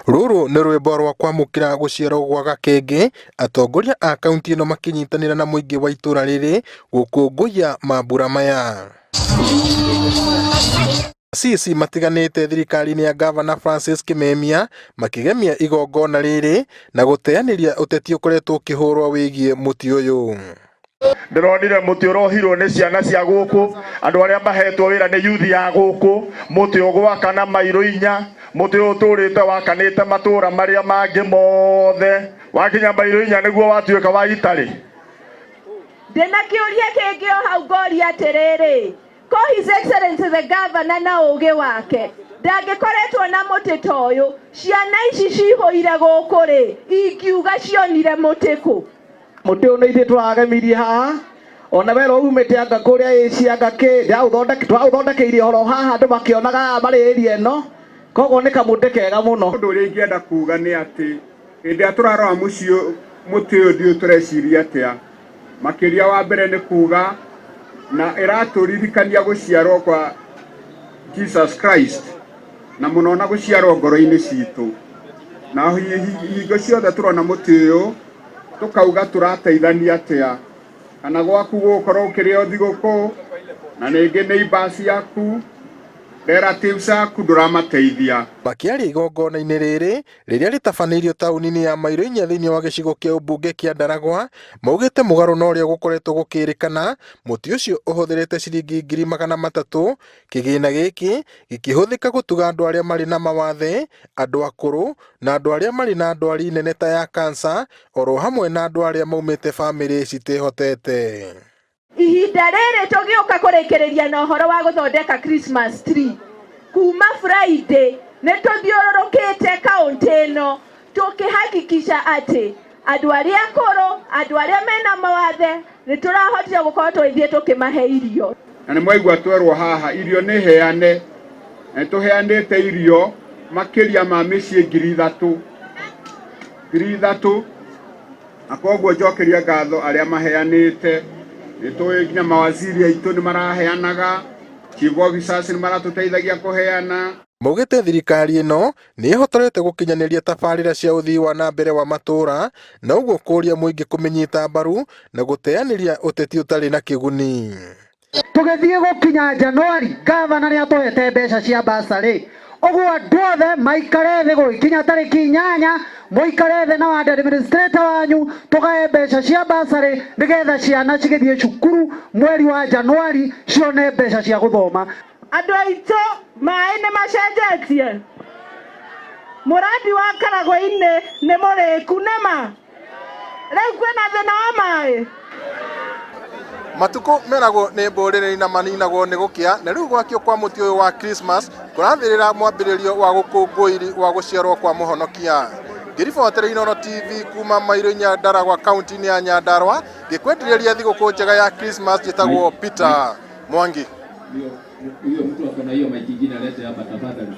Ruru nĩ rwĩmbo rwa kwamũkĩra gũciarwo gwa Gakenge, atongoria a kaunti ĩno makĩnyitanĩra na mũingĩ wa itũra rĩrĩ gũkũngũiya mambura maya. Cici matiganĩte thirikari-inĩ ya Gavana Francis Kimemia makĩgemia igongona rĩrĩ na gũteanĩria ũteti ũkoretwo ũkĩhũrwo wĩgiĩ mũtĩ ũyũ. Ndĩronire mũtĩ ũrohirwo nĩ ciana cia gũkũ, andũ arĩa mahetwo wĩra nĩ yuthi ya gũkũ, mũtĩ ũgwaka na mairũ 4, mũtĩ ũyũ ũtũrĩte wakanĩte matũra marĩa mangĩ mothe, wakinya mairũ 4 nĩguo watuĩka wa itarĩ. Ndĩna kĩũria kĩngĩ o hau ngoria atĩrĩrĩ, ko His Excellency the Governor na ũgĩ wake ndangĩkoretwo na mũtĩ ta ũyũ, ciana ici cihũire gũkũ rĩ, ingiuga cionire mũtĩ kũ? Mũtĩ ũyũ nĩ ithuĩ tũragemirie haha, ona wera umĩte anga kũrĩa ĩcianga twaũthondekeire oro haha andũ makĩonaga marĩ ĩria ĩno, koguo nĩ kamũtĩ kega mũno. Ũndũ ũrĩa ingĩenda kuga nĩ atĩ hĩndĩ ĩrĩa tũrarora mũtĩ ũyũ ndiũ tũreciria atĩa, makĩria wa mbere nĩ kuga na ĩratũririkania gũciarwo kwa Jesus Christ, na mũno na gũciarwo ngoro-inĩ citũ, na hingo ciothe tũrona mũtĩ ũyũ tukauga tũrateithania atĩa, kana gwaku gũkorwo ũkĩrĩ o thigũkũ na ningĩ neighbors yaku, relatives aku ndũramateithia. Makĩaria igongona-inĩ rĩrĩ rĩrĩa rĩtabanĩirio taũni-inĩ ya mairũ 4 thĩinĩ wa gĩcigo kĩa ũmbunge kĩa Ndaragwa, maugĩte mũgarũ na ũrĩa gũkoretwo gũkĩrĩkana, mũtĩ ũcio ũhũthĩrĩte ciringi 300,000, kĩgĩna gĩkĩ gĩkĩhũthĩka gũtuga andũ arĩa marĩ na mawathe, andũ akũrũ na andũ arĩa marĩ na ndwari nene ta ya cancer, oro hamwe na andũ arĩa maumĩte bamĩrĩ citehotete. Ihinda rĩrĩ tũgĩũka kũrĩkĩrĩria na ũhoro wa gũthondeka Christmas tree. Kuma Friday nĩ tũthiũrũrũkĩte kaunti ĩno tũkĩhakikisha atĩ andũ arĩa akũrũ, andũ arĩa mena mawathe nĩ tũrahotire gũkorwo twĩthiĩ tũkĩmahe irio. Na nĩ mwaigua twerwo haha irio nĩ heane, na tũheanĩte irio makĩria ma mĩciĩ 3,000, na koguo njokeria ngatho arĩa maheanĩte. Nĩtũĩ nginya mawaziri aitũ nĩ maraheanaga, chief officers nĩ maratũteithagia kũheana. Maugĩte thirikari ĩno nĩ ĩhotorete gũkinyanĩria tabarĩra cia ũthii wa na mbere wa matũra, na ũguo kũria mũingĩ kũmĩnyita mbaru na gũteanĩria ũteti ũtarĩ na kĩguni. Tũgĩthiĩ gũkinya Januari, Gavana nĩ atũhete mbeca cia basarĩ, ũguo andũ othe maikare thĩ gũkinya tarĩki 8 mũikare thĩ na ward administrator wanyu tũgae mbeca cia basarĩ nĩgetha ciana cigĩthiĩ cukuru mweri wa Januari cione mbeca cia gũthoma. Andũ aitũ maĩ nĩ macenjetie, mũradi wa Karagwe-inĩ nĩ mũrĩku nĩma, rĩu kwĩna thĩna wa maĩ. Matukũ meragwo nĩ mbũrĩrĩ na maninagwo nĩ gũkĩa, na rĩu gwakio kwa mũtĩ ũyũ wa Christmas kũrathĩrĩra mwambĩrĩrio wa gũkũngũĩri wa gũciarwo kwa mũhonokia. Ngĩribotera Inooro TV kuma mairũ 4 Ndaragwa kaunti-inĩ ya Nyandarua, ngĩkwendereria thigũkũ njega ya Christmas, njĩtagwo Peter Mwangi. Huyo mtu akona hiyo maiki ingine alete hapa tafadhali.